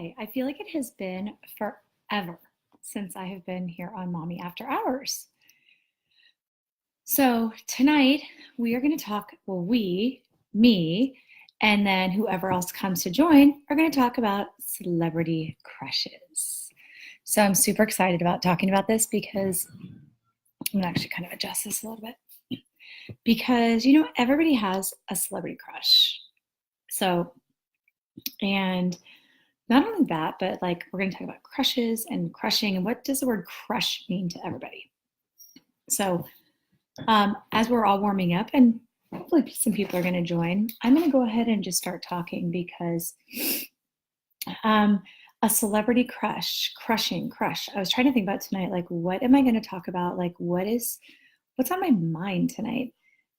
Hi, I feel like it has been forever since I have been here on Mommy After Hours. So tonight we are going to talk, me, and then whoever else comes to join are going to talk about celebrity crushes. So I'm super excited about talking about this because I'm going to actually kind of adjust this a little bit. Because, everybody has a celebrity crush. So, and not only that, but like we're going to talk about crushes and crushing and what does the word crush mean to everybody. So as we're all warming up and hopefully some people are going to join, I'm going to go ahead and just start talking because a celebrity crush. I was trying to think about tonight, like what am I going to talk about? Like what's on my mind tonight?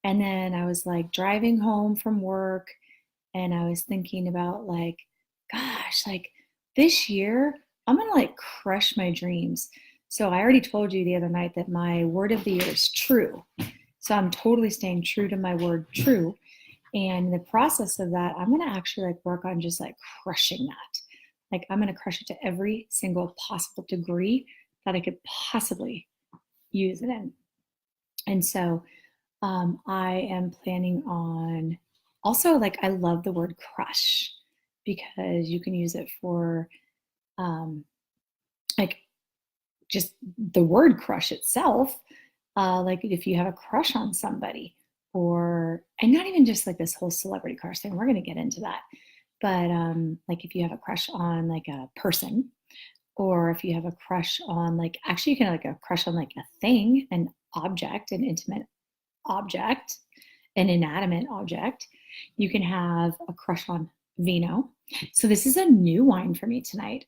And then I was like driving home from work and I was thinking about like, gosh, like this year, I'm gonna like crush my dreams. So I already told you the other night that my word of the year is true. So I'm totally staying true to my word true. And in the process of that, I'm gonna actually like work on just like crushing that. Like I'm gonna crush it to every single possible degree that I could possibly use it in. And so I am planning on also like I love the word crush because you can use it for like just the word crush itself. Like if you have a crush on somebody, and not even just like this whole celebrity crush thing, we're going to get into that. But like if you have a crush on like a person, or if you have a crush on like, actually you can have like a crush on like a thing, an object, an intimate object, an inanimate object. You can have a crush on vino. So this is a new wine for me tonight.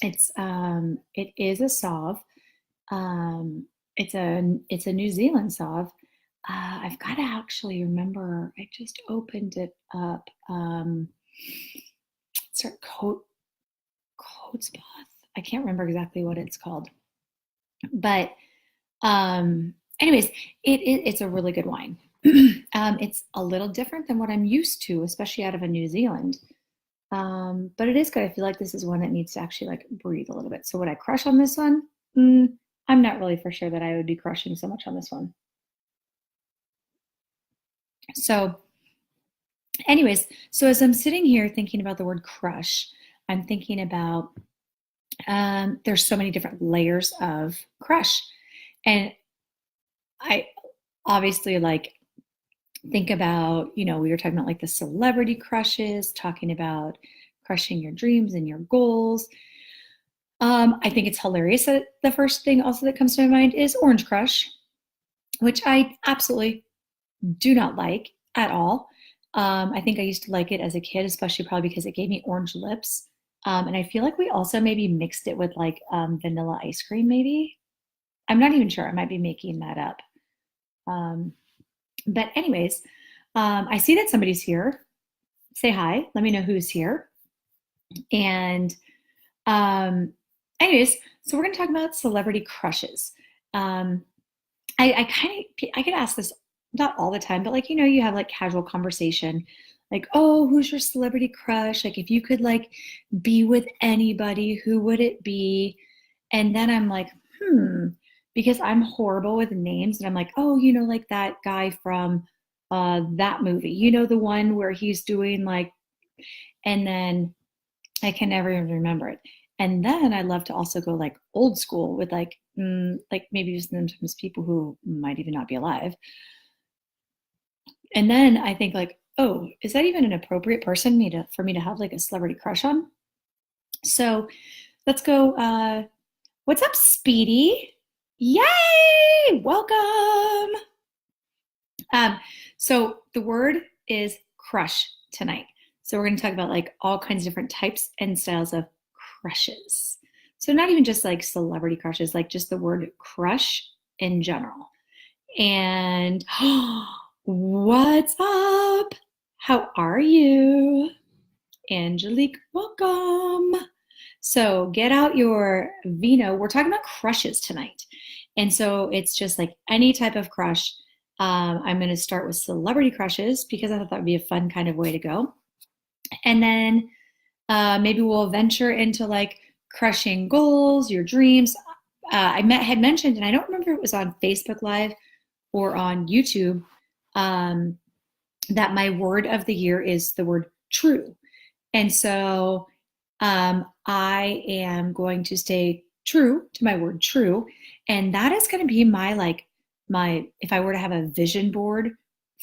It is a Sauv. It's a New Zealand Sauv. I've got to actually remember. I just opened it up. Start Coatsbath. I can't remember exactly what it's called, but anyways, it's a really good wine. It's a little different than what I'm used to, especially out of a New Zealand. But it is good. I feel like this is one that needs to actually like breathe a little bit. So would I crush on this one? I'm not really for sure that I would be crushing so much on this one. So anyways, so as I'm sitting here thinking about the word crush, I'm thinking about there's so many different layers of crush. And I obviously like think about, we were talking about like the celebrity crushes, talking about crushing your dreams and your goals. I think it's hilarious that the first thing also that comes to my mind is Orange Crush, which I absolutely do not like at all. I think I used to like it as a kid, especially probably because it gave me orange lips. And I feel like we also maybe mixed it with like vanilla ice cream, maybe. I'm not even sure. I might be making that up. But anyways, I see that somebody's here. Say hi. Let me know who's here. And anyways, so we're going to talk about celebrity crushes. I get asked this not all the time, but like, you have like casual conversation, like, oh, who's your celebrity crush? Like if you could like be with anybody, who would it be? And then I'm like, because I'm horrible with names. And I'm like, oh, like that guy from that movie, the one where he's doing like, and then I can never even remember it. And then I love to also go like old school with like maybe sometimes people who might even not be alive. And then I think like, oh, is that even an appropriate person for me to have like a celebrity crush on? So let's go. What's up, Speedy? Yay! Welcome. So the word is crush tonight. So we're going to talk about like all kinds of different types and styles of crushes. So not even just like celebrity crushes, like just the word crush in general. And what's up? How are you? Angelique, welcome. So get out your vino. We're talking about crushes tonight. And so it's just like any type of crush. I'm going to start with celebrity crushes because I thought that would be a fun kind of way to go. And then Maybe we'll venture into like crushing goals, your dreams. Had mentioned, and I don't remember if it was on Facebook Live or on YouTube, that my word of the year is the word true. And so I am going to stay true to my word true. And that is going to be if I were to have a vision board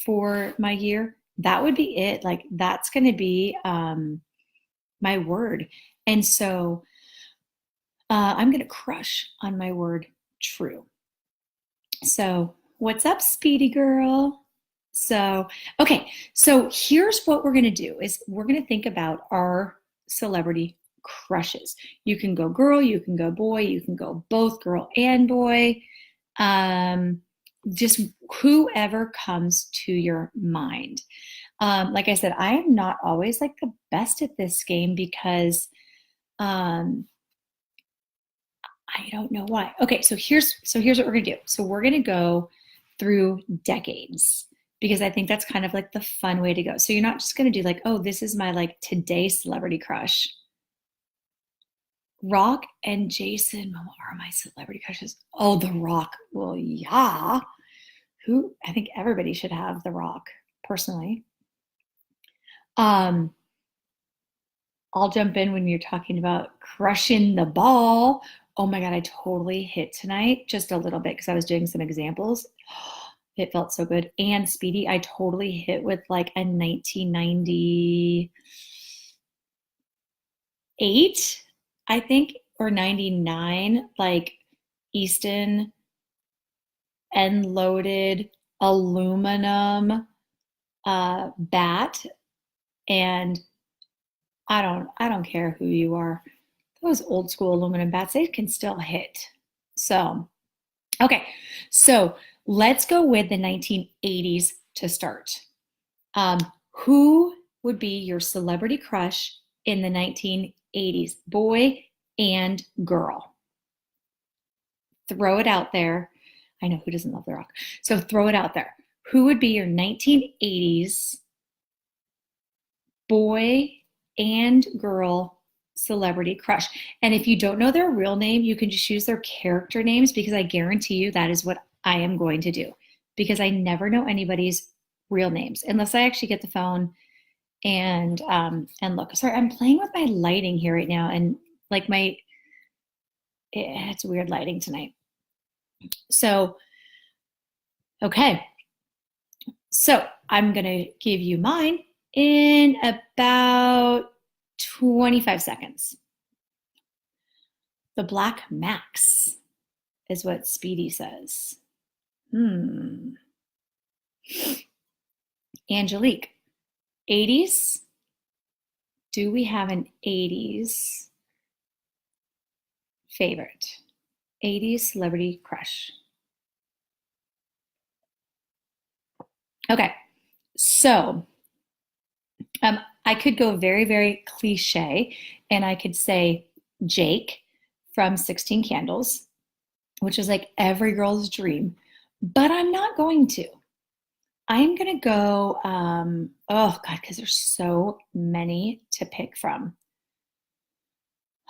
for my year, that would be it. Like, that's going to be my word. And so I'm going to crush on my word true. So, what's up, Speedy girl? So, okay, so here's what we're going to do is we're going to think about our celebrity crushes. You can go girl, you can go boy, you can go both girl and boy. Just whoever comes to your mind. Like I said, I am not always like the best at this game because I don't know why. Okay, so here's what we're gonna do. So we're gonna go through decades because I think that's kind of like the fun way to go. So you're not just gonna do like, oh, this is my like today celebrity crush. Rock and Jason are my celebrity crushes. Oh, The Rock. Well, yeah. I think everybody should have The Rock, personally. I'll jump in when you're talking about crushing the ball. Oh my God, I totally hit tonight just a little bit because I was doing some examples. It felt so good. And Speedy, I totally hit with like a 1998, I think, or 99, like Easton end loaded aluminum bat. And I don't care who you are. Those old school aluminum bats, they can still hit. So, okay. So let's go with the 1980s to start. Who would be your celebrity crush in the 1980s, boy and girl? Throw it out there. I know who doesn't love The Rock. So throw it out there. Who would be your 1980s boy and girl celebrity crush? And if you don't know their real name, you can just use their character names because I guarantee you that is what I am going to do because I never know anybody's real names unless I actually get the phone and look. Sorry, I'm playing with my lighting here right now and like it's weird lighting tonight. So, okay. So I'm going to give you mine in about 25 seconds. The Black Max is what Speedy says. Angelique, 80s? Do we have an 80s favorite? 80s celebrity crush. Okay, so I could go very, very cliche and I could say Jake from 16 Candles, which is like every girl's dream, but I'm not going to. I'm going to go, oh God, because there's so many to pick from.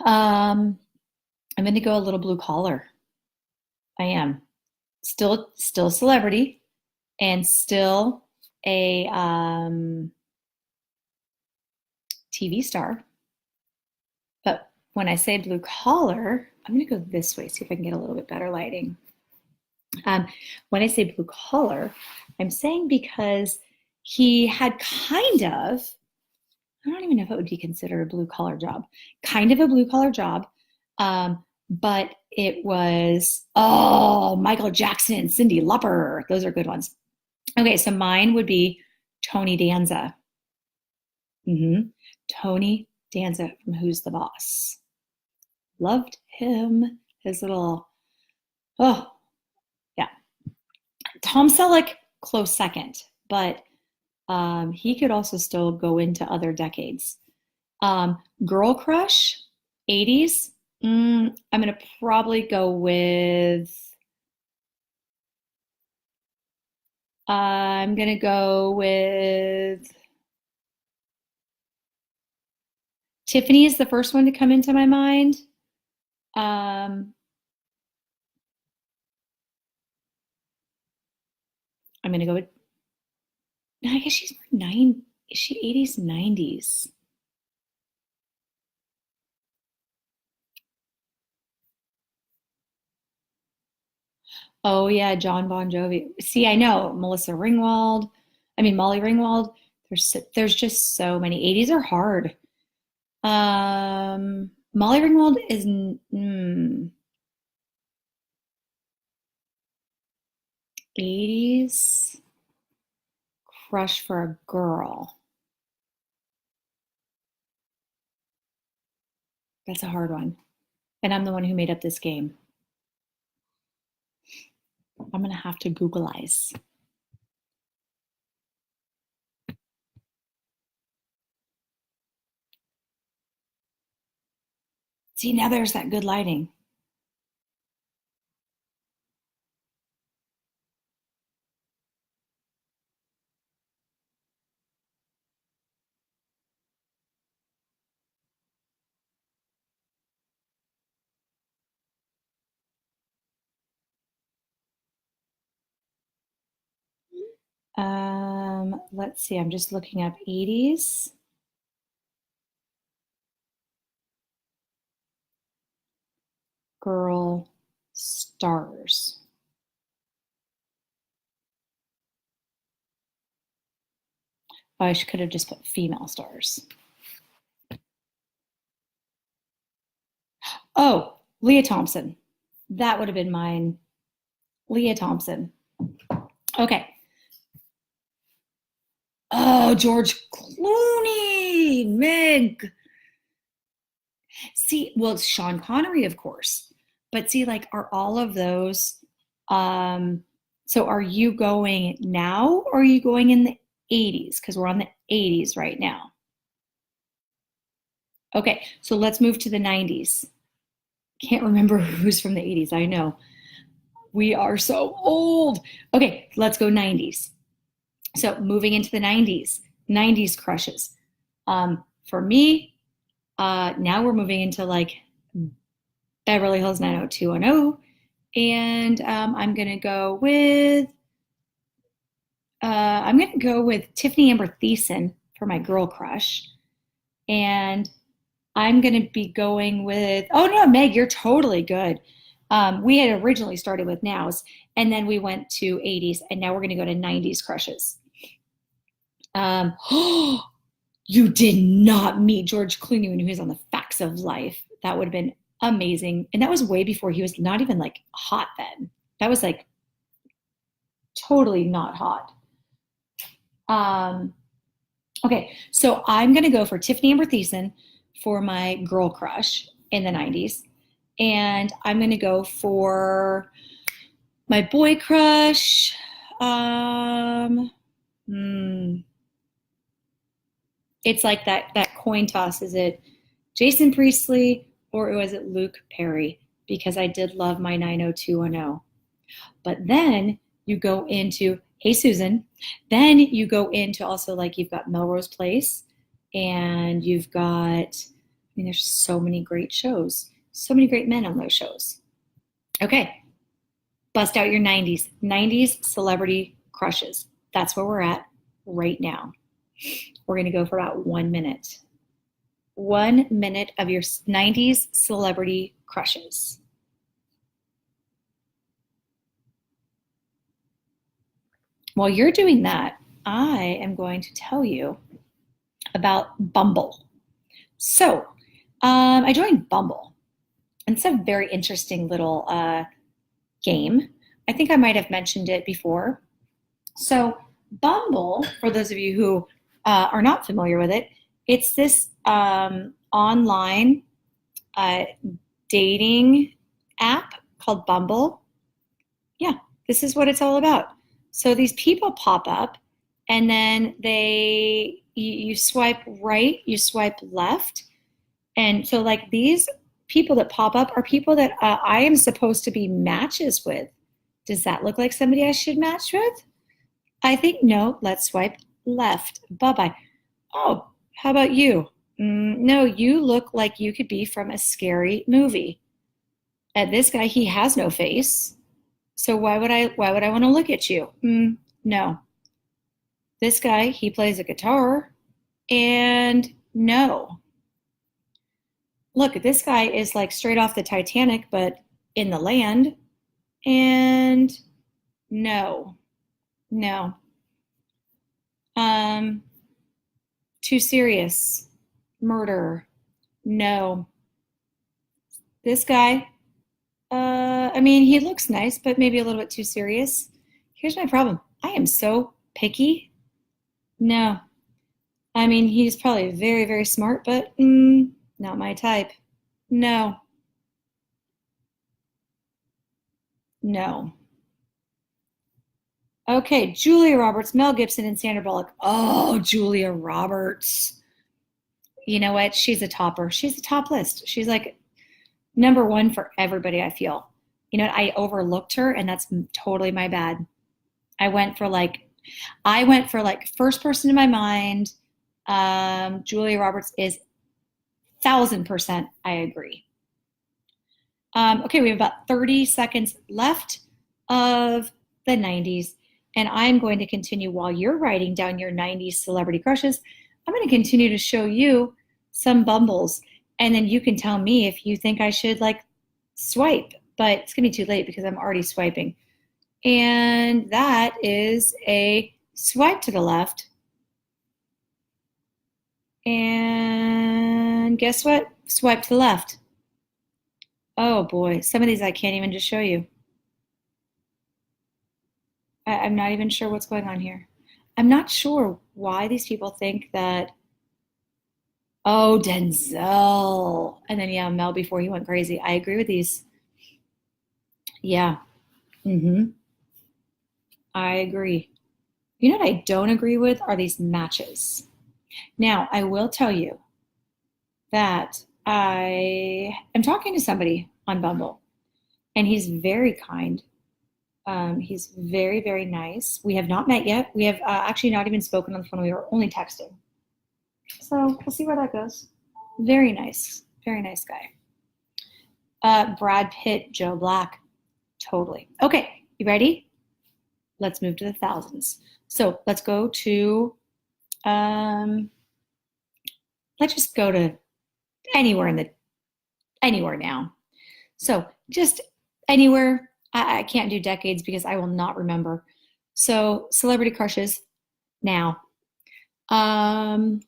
I'm going to go a little blue collar. I am still a celebrity and still a TV star. But when I say blue collar, I'm going to go this way, see if I can get a little bit better lighting. When I say blue collar, I'm saying because he had kind of, I don't even know if it would be considered a blue collar job, kind of a blue collar job, but it was, Michael Jackson and Cyndi Lauper. Those are good ones. Okay, so mine would be Tony Danza. Tony Danza from Who's the Boss. Loved him. His little, yeah. Tom Selleck, close second, but he could also still go into other decades. Girl crush, 80s. I'm going to probably go with, I'm going to go with Tiffany is the first one to come into my mind. I'm going to go with, I guess she's more is she 80s, 90s? Oh yeah, John Bon Jovi. See, I know Melissa Ringwald. I mean Molly Ringwald. There's just so many. 80s are hard. Molly Ringwald is 80s crush for a girl. That's a hard one. And I'm the one who made up this game. I'm gonna have to Googleize. See, now there's that good lighting. Let's see, I'm just looking up 80s. Girl stars. Oh, I could have just put female stars. Oh, Leah Thompson. That would have been mine. Leah Thompson. Okay. Oh, George Clooney, Meg. See, well, it's Sean Connery, of course. But see, like, are all of those, so are you going now or are you going in the 80s? Because we're on the 80s right now. Okay, so let's move to the 90s. Can't remember who's from the 80s. I know. We are so old. Okay, let's go 90s. So moving into the 90s, 90s crushes. For me, now we're moving into like Beverly Hills 90210. And I'm gonna go with Tiffany Amber Thiessen for my girl crush. And I'm gonna be going with, oh no, Meg, you're totally good. We had originally started with nows, and then we went to 80s, and now we're gonna go to 90s crushes. You did not meet George Clooney when he was on The Facts of Life. That would have been amazing. And that was way before he was not even like hot then. That was like totally not hot. Okay, so I'm gonna go for Tiffany Amber Thiessen for my girl crush in the 90s. And I'm gonna go for my boy crush. It's like that coin toss. Is it Jason Priestley or was it Luke Perry? Because I did love my 90210. But then you go into Hey Susan. Then you go into also like you've got Melrose Place and you've got, I mean, there's so many great shows, so many great men on those shows. Okay, bust out your 90s celebrity crushes. That's where we're at right now. We're going to go for about 1 minute. 1 minute of your 90s celebrity crushes. While you're doing that, I am going to tell you about Bumble. So I joined Bumble, and it's a very interesting little game. I think I might have mentioned it before. So Bumble, for those of you who are not familiar with it, it's this online dating app called Bumble. Yeah, this is what it's all about. So these people pop up, and then you swipe right, you swipe left, and so like these people that pop up are people that I am supposed to be matches with. Does that look like somebody I should match with? I think no. Let's swipe left. Bye bye. Oh, how about you? No, you look like you could be from a scary movie. And this guy, he has no face. So why would I want to look at you? No. This guy, he plays a guitar. And no. Look, this guy is like straight off the Titanic, but in the land. And no. No. Um, Too serious. Murder. No. This guy, I mean, he looks nice, but maybe a little bit too serious. Here's my problem. I am so picky. No. I mean, he's probably very, very smart, but not my type. No. No. Okay, Julia Roberts, Mel Gibson, and Sandra Bullock. Oh, Julia Roberts. You know what? She's a topper. She's a top list. She's like number one for everybody, I feel. You know what? I overlooked her, and that's totally my bad. I went for like, I went for like first person in my mind. Julia Roberts is 1,000%. I agree. Okay, we have about 30 seconds left of the 90s, and I'm going to continue while you're writing down your 90s celebrity crushes. I'm going to continue to show you some Bumbles, and then you can tell me if you think I should like swipe, but it's going to be too late because I'm already swiping. And that is a swipe to the left. And guess what? Swipe to the left. Oh boy, some of these I can't even just show you. I'm not even sure what's going on here. I'm not sure why these people think that, oh, Denzel. And then, yeah, Mel before he went crazy. I agree with these. Yeah. hmm I agree. You know what I don't agree with are these matches. Now, I will tell you that I am talking to somebody on Bumble, and he's very kind. He's very, very nice. We have not met yet. We have actually not even spoken on the phone. We were only texting. So we'll see where that goes. Very nice. Very nice guy. Brad Pitt, Joe Black. Totally. Okay, you ready? Let's move to the thousands. So let's go to, um, let's just go to anywhere now. So just anywhere. I can't do decades because I will not remember. So celebrity crushes now. Um,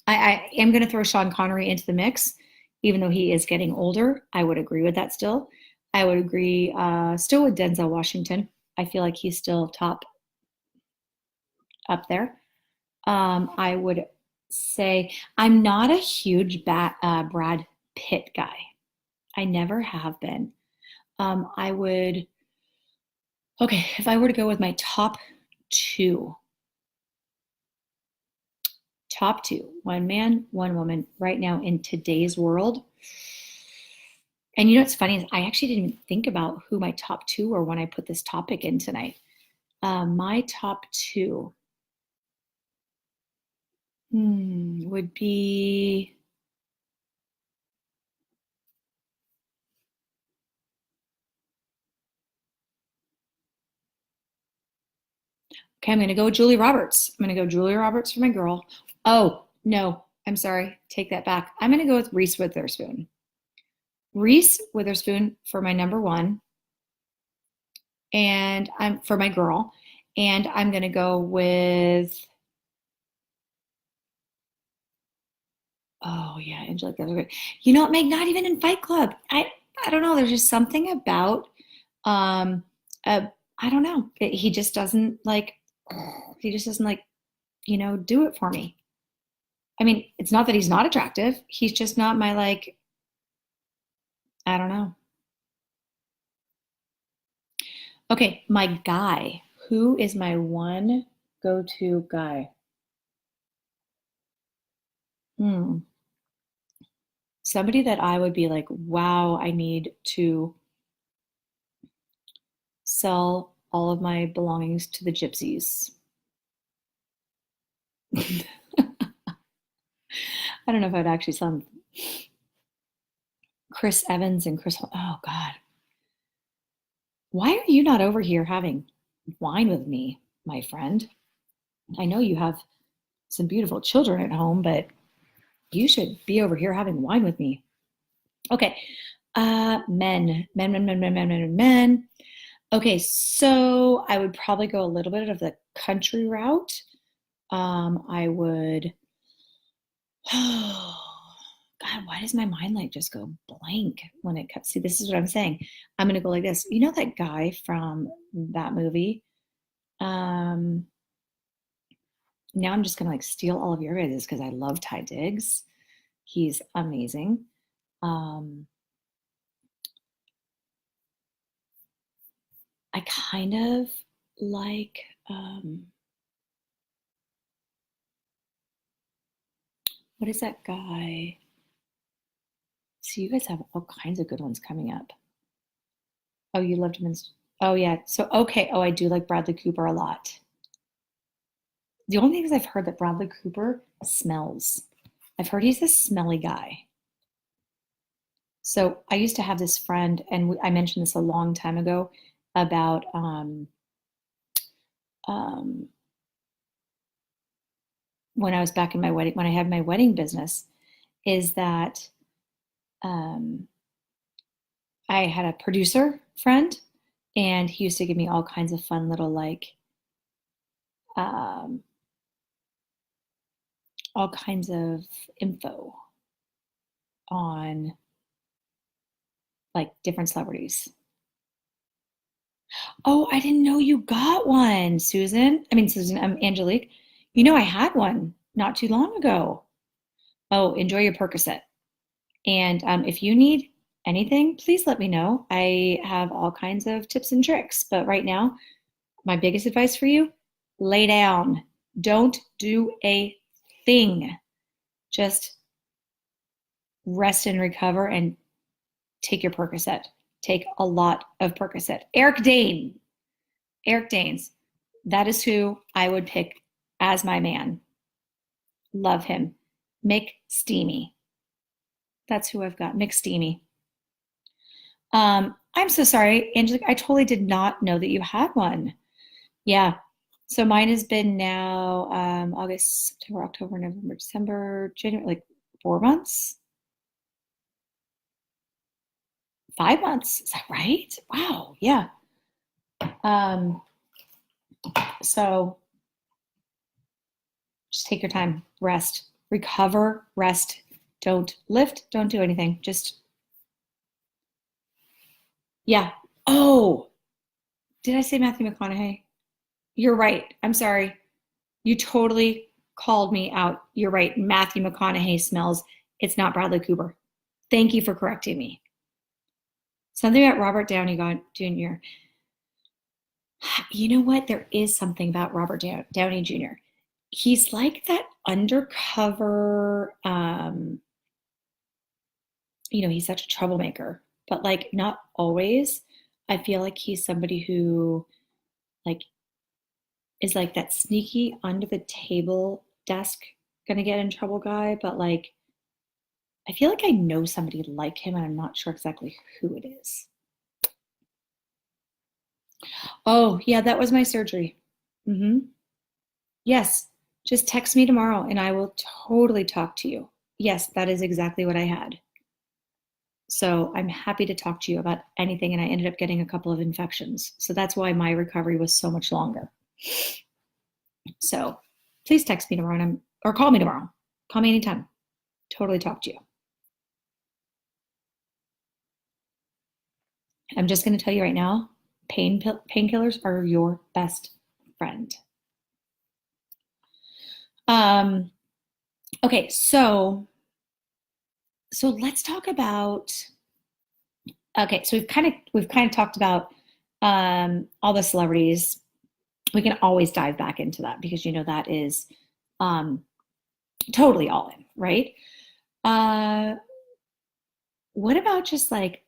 I am going to throw Sean Connery into the mix, even though he is getting older. I would agree with that still. I would agree still with Denzel Washington. I feel like he's still top up there. I would say I'm not a huge Brad Pitt guy. I never have been. I would, okay, if I were to go with my two, top two, one man, one woman, right now in today's world. And you know what's funny is I actually didn't even think about who my top two were when I put this topic in tonight. My top two would be okay. I'm gonna go Julie Roberts. I'm gonna go Julie Roberts for my girl. Oh no, I'm sorry. Take that back. I'm gonna go with Reese Witherspoon. Reese Witherspoon for my number one, and I'm for my girl, and I'm gonna go with oh yeah, Angelica. You know what, Meg? Not even in Fight Club. I don't know. There's just something about um I don't know. He just doesn't like. He just doesn't like do it for me. I mean, it's not that he's not attractive. He's just not my like. I don't know. Okay, my guy. Who is my one go-to guy? Hmm. Somebody that I would be like, wow, I need to sell all of my belongings to the gypsies. I don't know if I'd actually slum. Chris Evans and oh God. Why are you not over here having wine with me, my friend? I know you have some beautiful children at home, but you should be over here having wine with me. Okay. Men. Okay, so I would probably go a little bit of the country route. I would, oh, God, why does my mind like just go blank when it comes? See, this is what I'm saying. I'm gonna go like this. You know that guy from that movie? Um, Now I'm just gonna like steal all of your guys' because I love Ty Diggs. He's amazing. I kind of like what is that guy? So you guys have all kinds of good ones coming up. Oh, you loved him in, oh yeah. So okay. Oh, I do like Bradley Cooper a lot. The only thing is I've heard that Bradley Cooper smells. I've heard he's a smelly guy. So I used to have this friend, and I mentioned this a long time ago about um, when I was back in my wedding, when I had my wedding business, is that um, I had a producer friend, and he used to give me all kinds of fun little like um, all kinds of info on like different celebrities. Oh, I didn't know you got one, Susan. I mean, Susan, Angelique. You know, I had one not too long ago. Oh, enjoy your Percocet. And if you need anything, please let me know. I have all kinds of tips and tricks. But right now, my biggest advice for you, lay down. Don't do a thing. Just rest and recover and take your Percocet. Take a lot of Percocet. Eric Danes, that is who I would pick as my man. Love him. Mick Steamy. That's who I've got. Mick Steamy. I'm so sorry, Angelique. I totally did not know that you had one. Yeah. So mine has been now August, September, October, November, December, January, like 4 months, 5 months. Is that right? Wow. Yeah. Um, so just take your time, rest, recover, rest. Don't lift, don't do anything. Just, yeah. Oh, did I say Matthew McConaughey? You're right. I'm sorry. You totally called me out. You're right. Matthew McConaughey smells. It's not Bradley Cooper. Thank you for correcting me. Something about Robert Downey Jr. You know what? There is something about Robert Downey Jr. He's like that undercover, he's such a troublemaker, but like not always. I feel like he's somebody who like is like that sneaky under the table desk gonna get in trouble guy, but like I feel like I know somebody like him and I'm not sure exactly who it is. Oh, yeah, that was my surgery. Mm-hmm. Yes, just text me tomorrow and I will totally talk to you. Yes, that is exactly what I had. So I'm happy to talk to you about anything. And I ended up getting a couple of infections. So that's why my recovery was so much longer. So please text me tomorrow or call me tomorrow. Call me anytime. Totally talk to you. I'm just going to tell you right now, painkillers are your best friend. Okay, so let's talk about. Okay, so we've kind of talked about all the celebrities. We can always dive back into that because that is totally all in, right? What about just like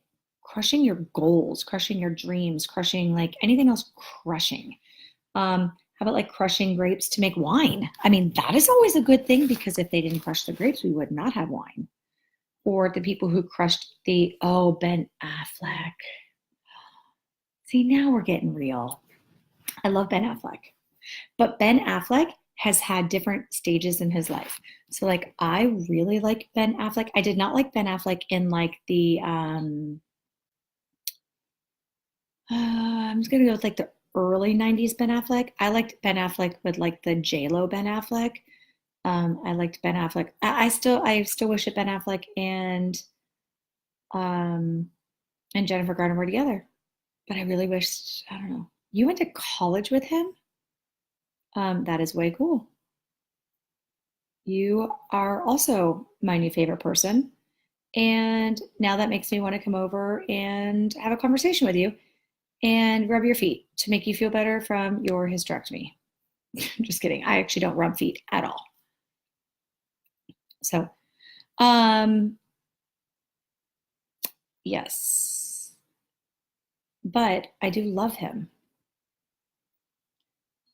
crushing your goals, crushing your dreams, crushing like anything else crushing? How about like crushing grapes to make wine? I mean, that is always a good thing because if they didn't crush the grapes, we would not have wine. Or the people who crushed Ben Affleck. See, now we're getting real. I love Ben Affleck. But Ben Affleck has had different stages in his life. So like I really like Ben Affleck. I did not like Ben Affleck in like the I'm just gonna go with like the early 90s Ben Affleck. I liked Ben Affleck with like the J-Lo Ben Affleck. I liked Ben Affleck. I still wish that Ben Affleck um and Jennifer Garner were together. But I really wish, I don't know. You went to college with him? That is way cool. You are also my new favorite person. And now that makes me want to come over and have a conversation with you and rub your feet to make you feel better from your hysterectomy. Just kidding. I actually don't rub feet at all. So, yes. But I do love him.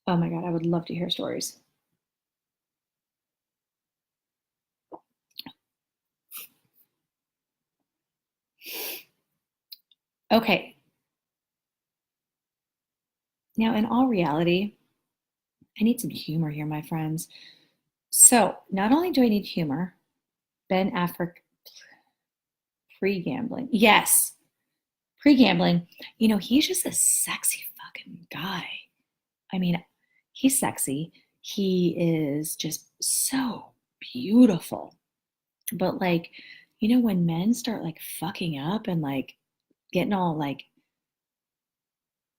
Oh my God, I would love to hear stories. Okay. Now, in all reality, I need some humor here, my friends. So, not only do I need humor, Ben Affleck pre-gambling. Yes, pre-gambling. You know, he's just a sexy fucking guy. I mean, he's sexy. He is just so beautiful. But like, you know, when men start like fucking up and like getting all like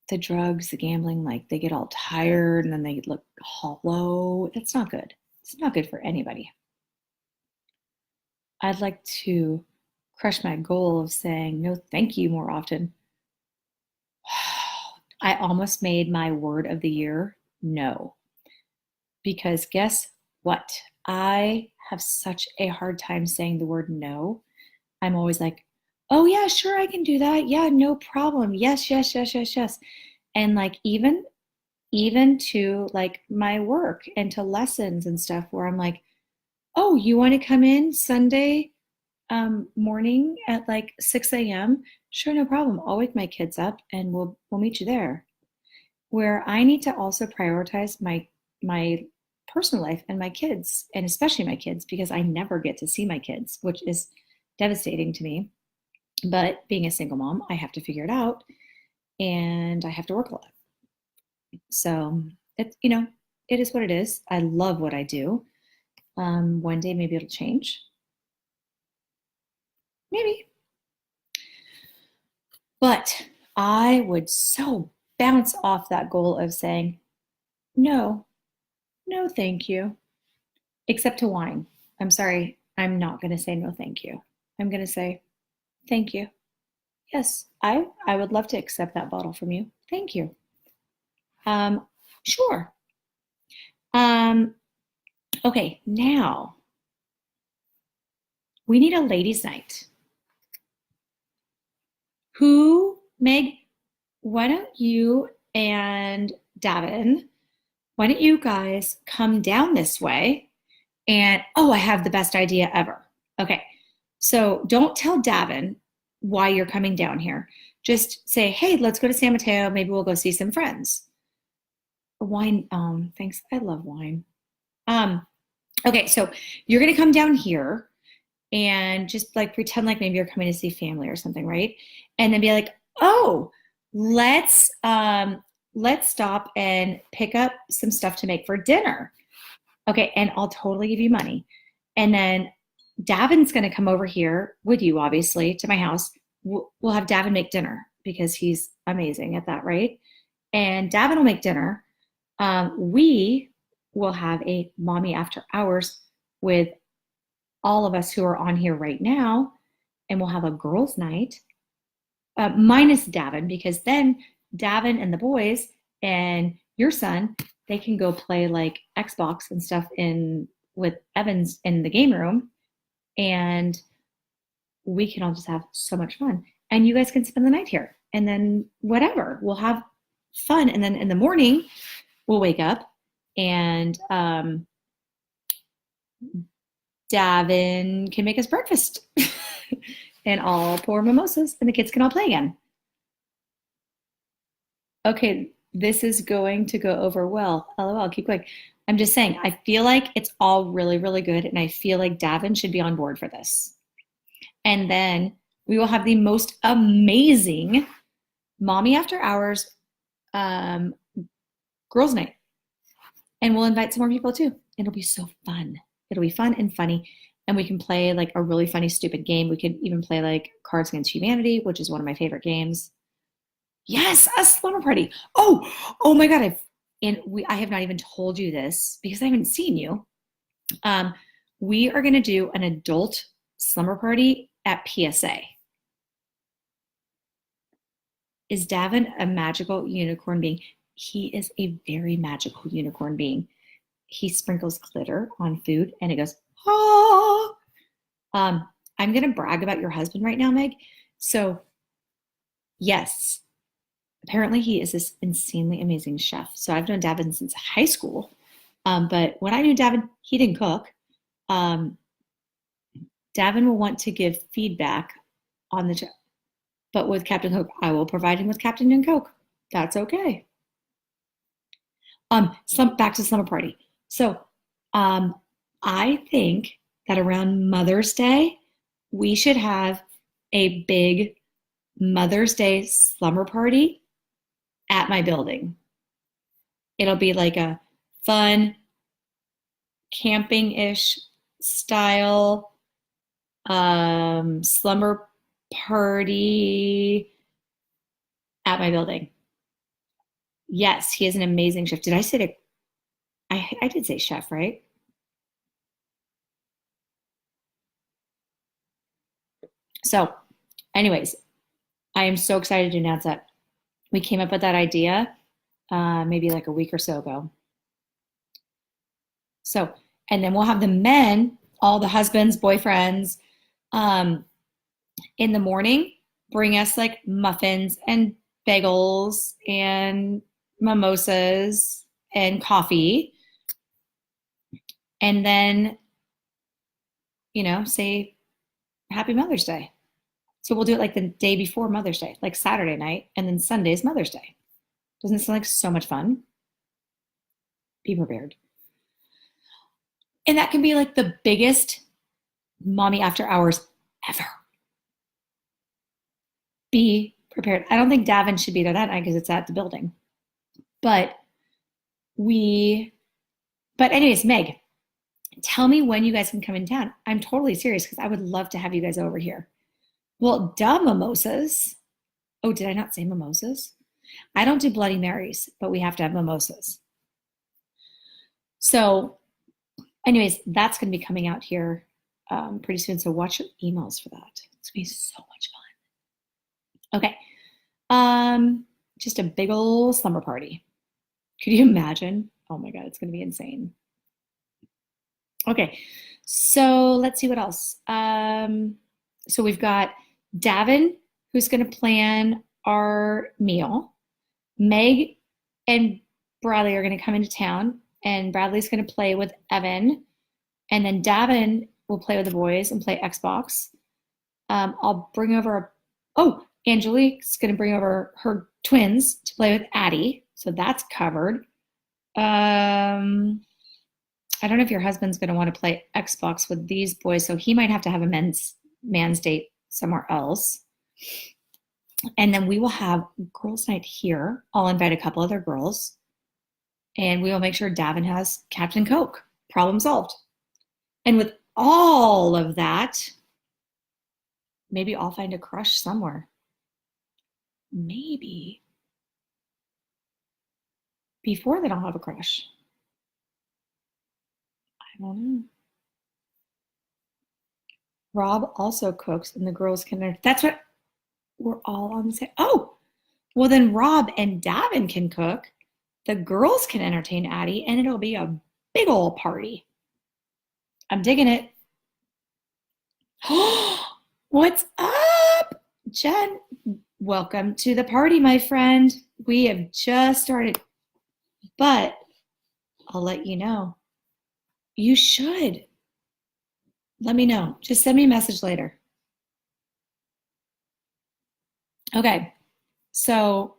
the drugs, the gambling, like they get all tired and then they look hollow. That's not good. It's not good for anybody. I'd like to crush my goal of saying no thank you more often. I almost made my word of the year no. Because guess what? I have such a hard time saying the word no. I'm always like, oh, yeah, sure, I can do that. Yeah, no problem. Yes, yes, yes, yes, yes. And like, even to like my work and to lessons and stuff where I'm like, oh, you want to come in Sunday morning at like 6 a.m.? Sure, no problem. I'll wake my kids up and we'll meet you there. Where I need to also prioritize my personal life and my kids, and especially my kids, because I never get to see my kids, which is devastating to me. But being a single mom, I have to figure it out and I have to work a lot. So it is what it is. I love what I do. One day maybe it'll change. Maybe. But I would so bounce off that goal of saying, no, no, thank you. Except to wine. I'm sorry. I'm not going to say no, thank you. I'm going to say, thank you. Yes, I would love to accept that bottle from you. Thank you. Sure. Um, okay, now we need a ladies' night. Meg, why don't you and Davin, why don't you guys come down this way? And oh, I have the best idea ever. Okay, so don't tell Davin why you're coming down here. Just say, hey, let's go to San Mateo. Maybe we'll go see some friends. Wine, thanks. I love wine. Okay, so you're gonna come down here and just like pretend like maybe you're coming to see family or something, right? And then be like, oh, let's stop and pick up some stuff to make for dinner. Okay, and I'll totally give you money. And then Davin's going to come over here with you, obviously, to my house. We'll have Davin make dinner because he's amazing at that, right? And Davin will make dinner. We will have a mommy after hours with all of us who are on here right now, and we'll have a girls' night, minus Davin, because then Davin and the boys and your son, they can go play like Xbox and stuff with Evans in the game room, and we can all just have so much fun. And you guys can spend the night here, and then whatever, we'll have fun. And then in the morning, we'll wake up and Davin can make us breakfast and I'll pour mimosas and the kids can all play again. Okay, this is going to go over well. LOL, keep going. I'm just saying, I feel like it's all really, really good. And I feel like Davin should be on board for this. And then we will have the most amazing mommy after hours girls' night. And we'll invite some more people too. It'll be so fun. It'll be fun and funny. And we can play like a really funny, stupid game. We could even play like Cards Against Humanity, which is one of my favorite games. Yes, a slumber party. Oh my God. I have not even told you this because I haven't seen you. We are going to do an adult slumber party at PSA. Is Davin a magical unicorn being? He is a very magical unicorn being. He sprinkles glitter on food and it goes, ah. I'm going to brag about your husband right now, Meg. So yes, apparently he is this insanely amazing chef. So I've known Davin since high school. But when I knew Davin, he didn't cook. Davin will want to give feedback on the job. But with Captain Coke, I will provide him with Captain and Coke. That's okay. Back to slumber party. So I think that around Mother's Day, we should have a big Mother's Day slumber party at my building. It'll be like a fun camping-ish style slumber party at my building. Yes, he is an amazing chef. Did I say it? I did say chef, right? So, anyways, I am so excited to announce that we came up with that idea maybe like a week or so ago. So, and then we'll have the men, all the husbands, boyfriends, in the morning, bring us like muffins and bagels and mimosas and coffee. And then, say Happy Mother's Day. So we'll do it like the day before Mother's Day, like Saturday night, and then Sunday's Mother's Day. Doesn't it sound like so much fun? Be prepared. And that can be like the biggest mommy after hours ever. Be prepared. I don't think Davin should be there that night because it's at the building. But anyways, Meg, tell me when you guys can come in town. I'm totally serious because I would love to have you guys over here. Well, duh, mimosas. Oh, did I not say mimosas? I don't do Bloody Marys, but we have to have mimosas. So anyways, that's going to be coming out here pretty soon. So watch your emails for that. It's going to be so much fun. Okay. Just a big old slumber party. Could you imagine? Oh my God, it's going to be insane. Okay. So let's see what else. So we've got Davin, who's going to plan our meal. Meg and Bradley are going to come into town, and Bradley's going to play with Evan. And then Davin will play with the boys and play Xbox. I'll bring over, Angelique's going to bring over her twins to play with Addie. So that's covered. I don't know if your husband's going to want to play Xbox with these boys, so he might have to have a man's date somewhere else. And then we will have girls' night here. I'll invite a couple other girls. And we will make sure Davin has Captain Coke. Problem solved. And with all of that, maybe I'll find a crush somewhere. Maybe. Before then, I'll have a crush. I don't know. Rob also cooks and the girls can, that's what we're all on the same. Oh, well then Rob and Davin can cook. The girls can entertain Addie and it'll be a big old party. I'm digging it. What's up, Jen? Welcome to the party, my friend. We have just started, but I'll let you know. You should. Let me know. Just send me a message later. Okay. So,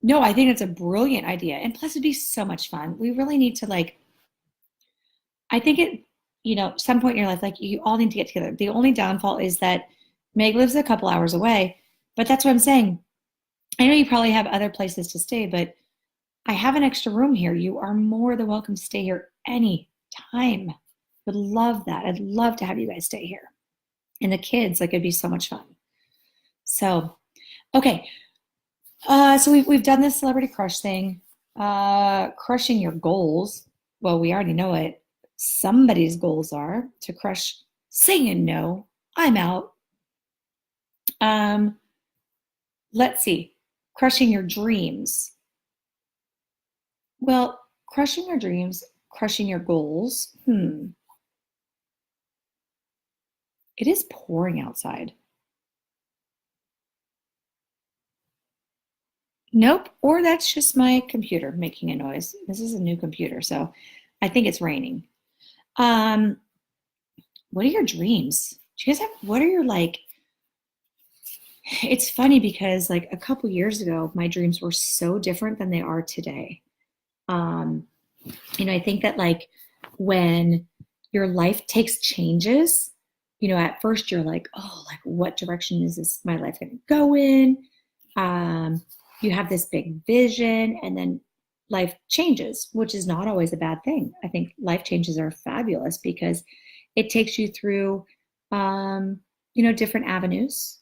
no, I think it's a brilliant idea. And plus, it'd be so much fun. We really need to, like, I think some point in your life, like, you all need to get together. The only downfall is that Meg lives a couple hours away, but that's what I'm saying. I know you probably have other places to stay, but I have an extra room here. You are more than welcome to stay here any time. Would love that. I'd love to have you guys stay here. And the kids, like, it'd be so much fun. So, okay. So we've done this celebrity crush thing. Crushing your goals. Well, we already know it. Somebody's goals are to crush saying no. I'm out. Um, let's see. Crushing your dreams. Well, crushing your dreams, crushing your goals. It is pouring outside. Nope, or that's just my computer making a noise. This is a new computer, so I think it's raining. Um, what are your dreams? Do you guys have, what are your, like, it's funny because, like, a couple years ago, my dreams were so different than they are today. Um, I think that, like, when your life takes changes, at first you're like, oh, like, what direction is this my life going to go in? You have this big vision, and then life changes, which is not always a bad thing. I think life changes are fabulous because it takes you through, different avenues,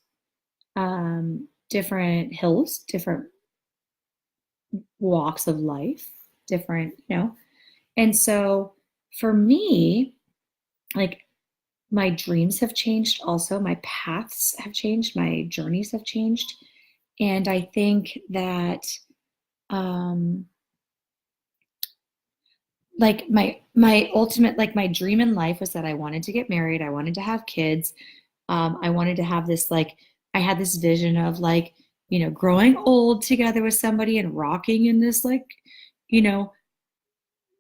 different hills, different walks of life, different. And so for me, like, my dreams have changed also. My paths have changed. My journeys have changed. And I think that, like, my ultimate, like, my dream in life was that I wanted to get married. I wanted to have kids. I wanted to have this, like, I had this vision of, like, growing old together with somebody and rocking in this, like, you know,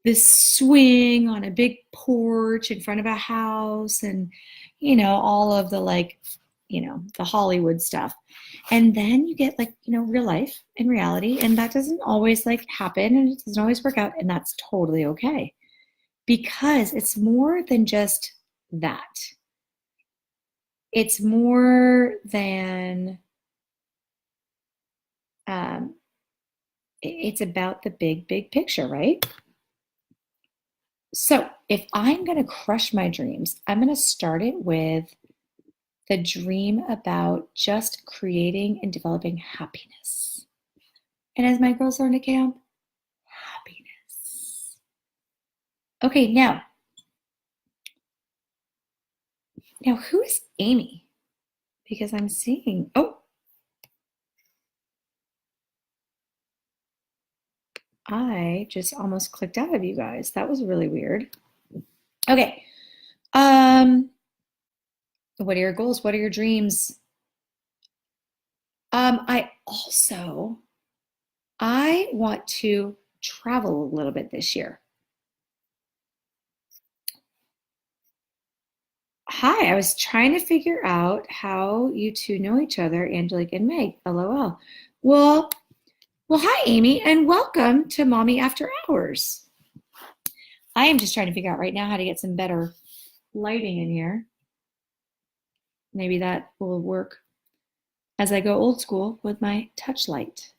this swing on a big porch in front of a house, and all of the, like, the Hollywood stuff. And then you get, like, real life and reality, and that doesn't always, like, happen, and it doesn't always work out, and that's totally okay, because it's more than just that. It's more than, it's about the big picture, right? So if I'm going to crush my dreams, I'm going to start it with the dream about just creating and developing happiness. And as my girls learn at camp, happiness. Okay, now who is Amy? Because I'm seeing, oh, I just almost clicked out of you guys. That was really weird. Okay. What are your goals? What are your dreams? I want to travel a little bit this year. Hi, I was trying to figure out how you two know each other, Angelique and Meg. LOL. Well, hi, Amy, and welcome to Mommy After Hours. I am just trying to figure out right now how to get some better lighting in here. Maybe that will work as I go old school with my touch light.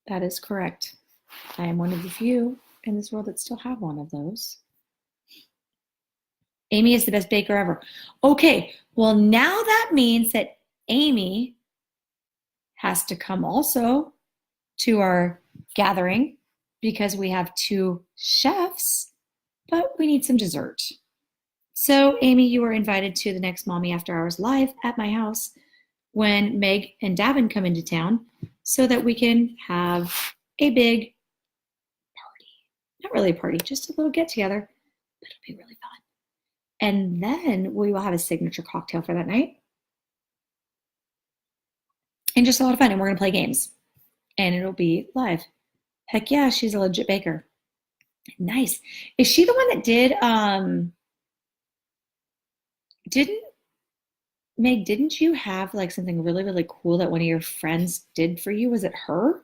That is correct. I am one of the few in this world that still have one of those. Amy is the best baker ever. Okay, well, now that means that Amy has to come also to our gathering because we have 2 chefs, but we need some dessert. So, Amy, you are invited to the next Mommy After Hours live at my house when Meg and Davin come into town so that we can have a big party. Not really a party, just a little get together, but it'll be really fun. And then we will have a signature cocktail for that night. And just a lot of fun. And we're going to play games. And it'll be live. Heck yeah, she's a legit baker. Nice. Is she the one that didn't didn't you have like something really, really cool that one of your friends did for you? Was it her?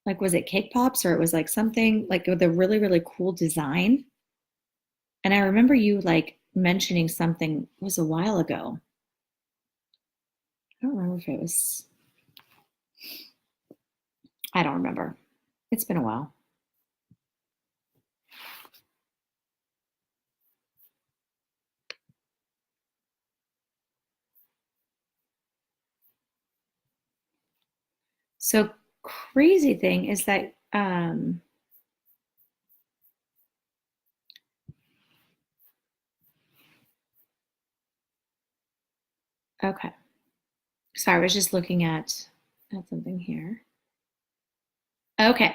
Like, was it cake pops or it was like something like with a really, really cool design? And I remember you like mentioning something, it was a while ago. I don't remember if it was, I don't remember. It's been a while. So crazy thing is that okay. Sorry, I was just looking at something here. Okay.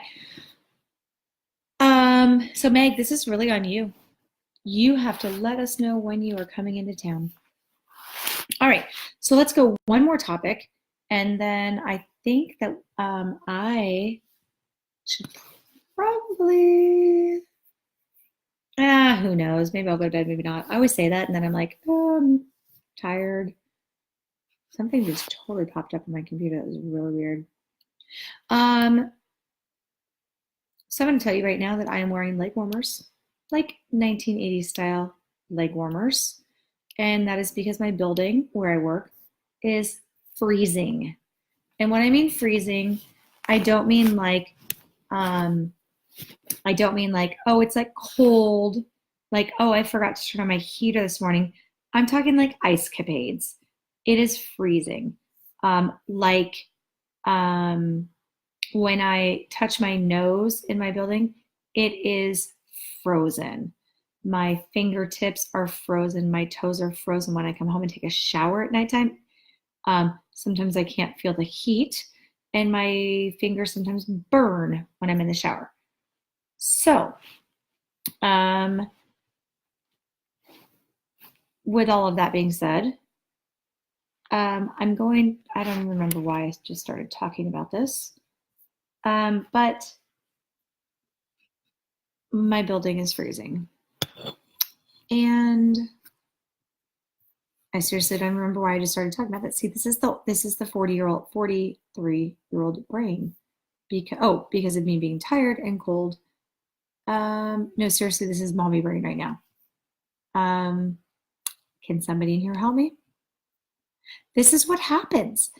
So Meg, this is really on you. You have to let us know when you are coming into town. All right, so let's go one more topic, and then I think that I should probably, who knows? Maybe I'll go to bed, maybe not. I always say that, and then I'm like, I'm tired. Something just totally popped up on my computer. That was really weird. Um, so I'm going to tell you right now that I am wearing leg warmers, like 1980s style leg warmers. And that is because my building where I work is freezing. And when I mean freezing, I don't mean like, um, I don't mean like, oh, it's like cold, like, oh, I forgot to turn on my heater this morning. I'm talking like ice capades. It is freezing. Like um, when I touch my nose in my building, it is frozen. My fingertips are frozen. My toes are frozen when I come home and take a shower at nighttime. Sometimes I can't feel the heat, and my fingers sometimes burn when I'm in the shower. So, um, with all of that being said, I don't even remember why I just started talking about this, but my building is freezing. And I seriously don't remember why I just started talking about that. See, this is the 43-year-old brain. Because of me being tired and cold. No, seriously, this is mommy brain right now. Can somebody in here help me? This is what happens.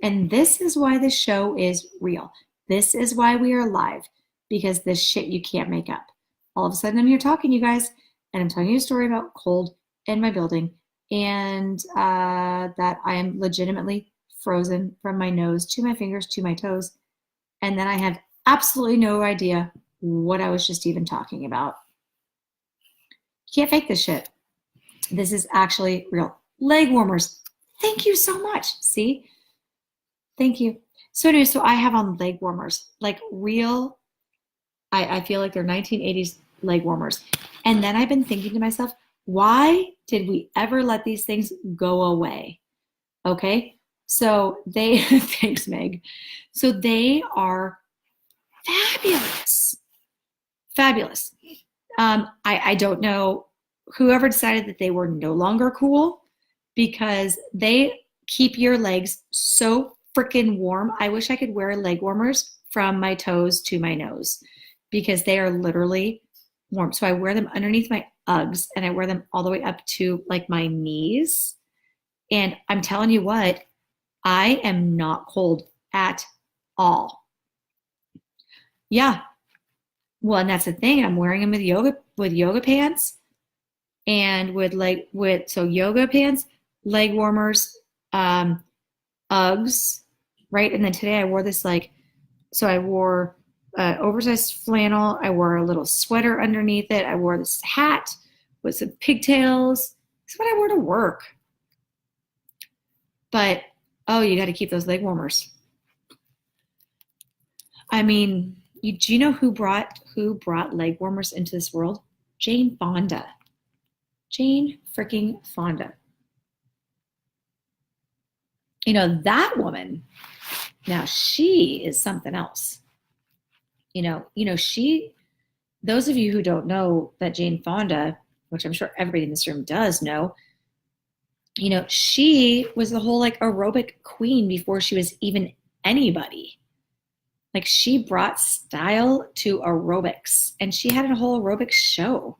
And this is why the show is real. This is why we are live, because this shit you can't make up. All of a sudden, I'm here talking, you guys, and I'm telling you a story about cold in my building, and that I am legitimately frozen from my nose to my fingers to my toes. And then I have absolutely no idea what I was just even talking about. You can't fake this shit. This is actually real. Leg warmers. Thank you so much. See? Thank you. So anyway, so I have on leg warmers, like real, I feel like they're 1980s leg warmers. And then I've been thinking to myself, why did we ever let these things go away? Okay. So they, thanks, Meg. So they are fabulous. Fabulous. I don't know whoever decided that they were no longer cool, because they keep your legs so freaking warm. I wish I could wear leg warmers from my toes to my nose, because they are literally warm. So I wear them underneath my Uggs, and I wear them all the way up to like my knees. And I'm telling you what, I am not cold at all. Yeah. Well, and that's the thing. I'm wearing them with yoga pants, and with yoga pants, leg warmers, Uggs, right? And then today I wore this I wore oversized flannel. I wore a little sweater underneath it. I wore this hat with some pigtails. It's what I wore to work. But oh, you got to keep those leg warmers. I mean, do you know who brought leg warmers into this world? Jane Fonda. Jane freaking Fonda. You know, that woman, now she is something else. Those of you who don't know that Jane Fonda, which I'm sure everybody in this room does know, she was the whole like aerobic queen before she was even anybody. Like she brought style to aerobics and she had a whole aerobics show,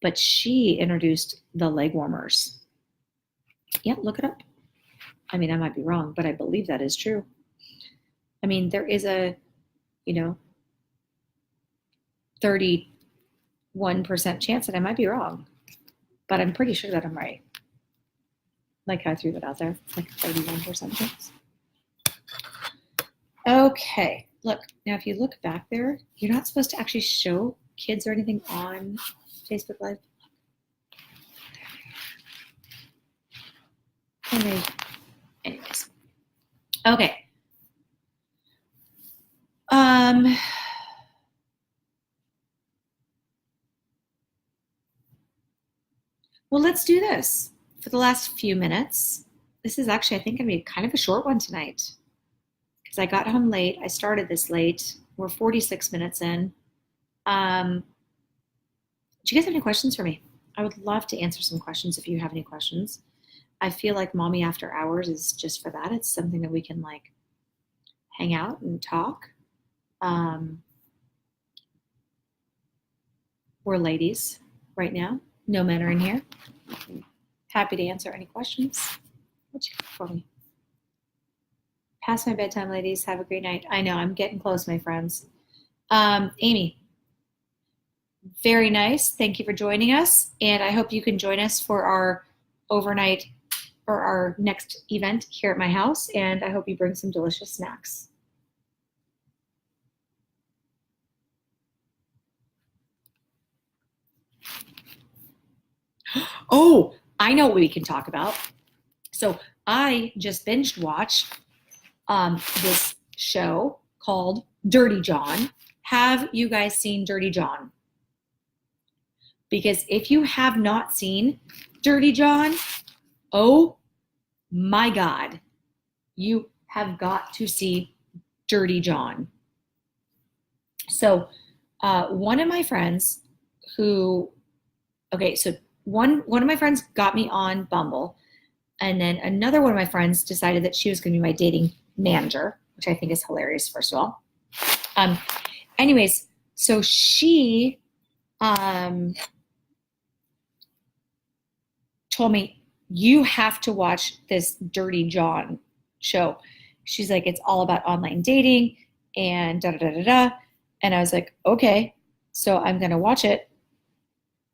but she introduced the leg warmers. Yeah, look it up. I mean, I might be wrong, but I believe that is true. I mean, there is a, 31% chance that I might be wrong, but I'm pretty sure that I'm right. Like I threw that out there, like 31% chance. Okay, look, now if you look back there, you're not supposed to actually show kids or anything on Facebook Live. Anyways. Okay. Well, let's do this for the last few minutes. This is actually, I think, going to be kind of a short one tonight because I got home late. I started this late. We're 46 minutes in. Do you guys have any questions for me? I would love to answer some questions if you have any questions. I feel like Mommy After Hours is just for that. It's something that we can like hang out and talk. We're ladies right now. No men are in here. Happy to answer any questions. What you got for me? Past my bedtime, ladies. Have a great night. I know I'm getting close, my friends. Amy, very nice. Thank you for joining us. And I hope you can join us for our overnight or our next event here at my house. And I hope you bring some delicious snacks. Oh, I know what we can talk about. So I just binge watched this show called Dirty John. Have you guys seen Dirty John? Because if you have not seen Dirty John, oh my God, you have got to see Dirty John. So one of my friends one of my friends got me on Bumble, and then another one of my friends decided that she was going to be my dating manager, which I think is hilarious, first of all. Anyways, so she told me, you have to watch this Dirty John show. She's like, it's all about online dating and da da da da da. And I was like, okay, so I'm going to watch it.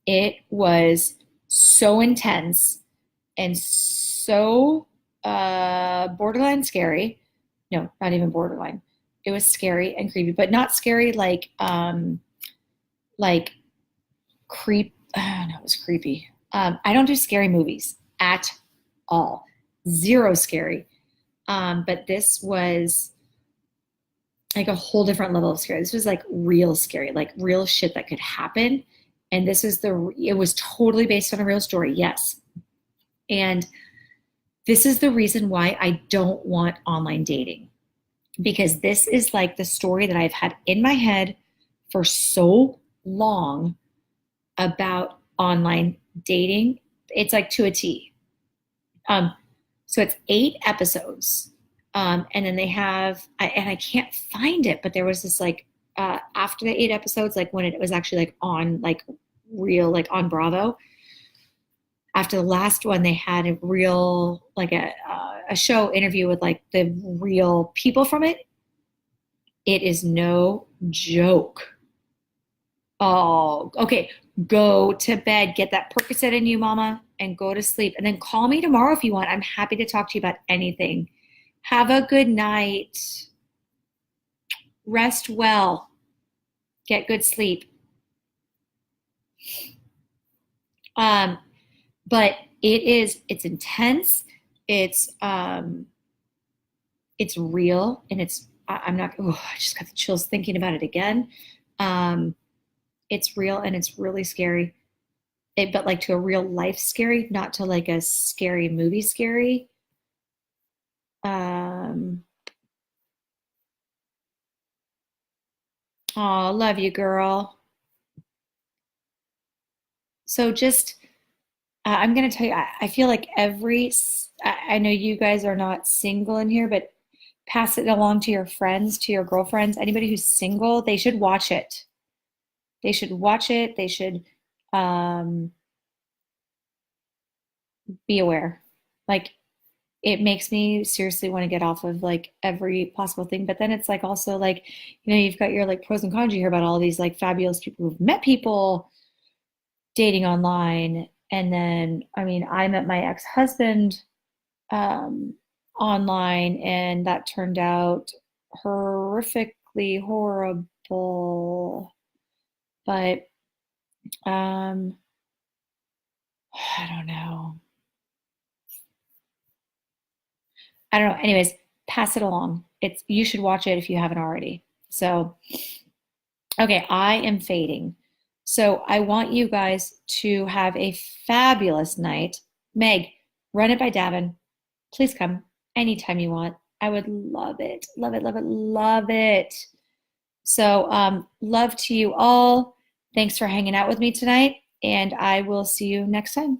It was so intense and so borderline scary. No, not even borderline. It was scary and creepy, but not scary like creep. No, it was creepy. I don't do scary movies at all. Zero scary. But this was like a whole different level of scary. This was like real scary, like real shit that could happen. And it was totally based on a real story. Yes. And this is the reason why I don't want online dating, because this is like the story that I've had in my head for so long about online dating. It's like to a T. So it's 8 episodes. And then they have, and I can't find it, but there was this like, after the 8 episodes, like when it was actually like on like real, like on Bravo, after the last one, they had a real, like a show interview with like the real people from it. It is no joke. Oh, okay. Go to bed, get that Percocet in you, mama, and go to sleep. And then call me tomorrow if you want. I'm happy to talk to you about anything. Have a good night. Rest well. Get good sleep. But it's intense. It's real, and I just got the chills thinking about it again. It's real and it's really scary. But like to a real life scary, not to like a scary movie scary. Oh, love you, girl. So just, I'm going to tell you, I feel like I know you guys are not single in here, but pass it along to your friends, to your girlfriends, anybody who's single, they should watch it. They should watch it. They should um, be aware. Like, it makes me seriously want to get off of like every possible thing. But then it's like also like, you've got your like pros and cons. You hear about all these like fabulous people who've met people dating online. And then, I mean, I met my ex-husband um, online, and that turned out horrifically horrible. But um, I don't know. I don't know. Anyways, pass it along. You should watch it if you haven't already. So, okay, I am fading. So I want you guys to have a fabulous night. Meg, run it by Davin. Please come anytime you want. I would love it. Love it, love it, love it. So, love to you all. Thanks for hanging out with me tonight, and I will see you next time.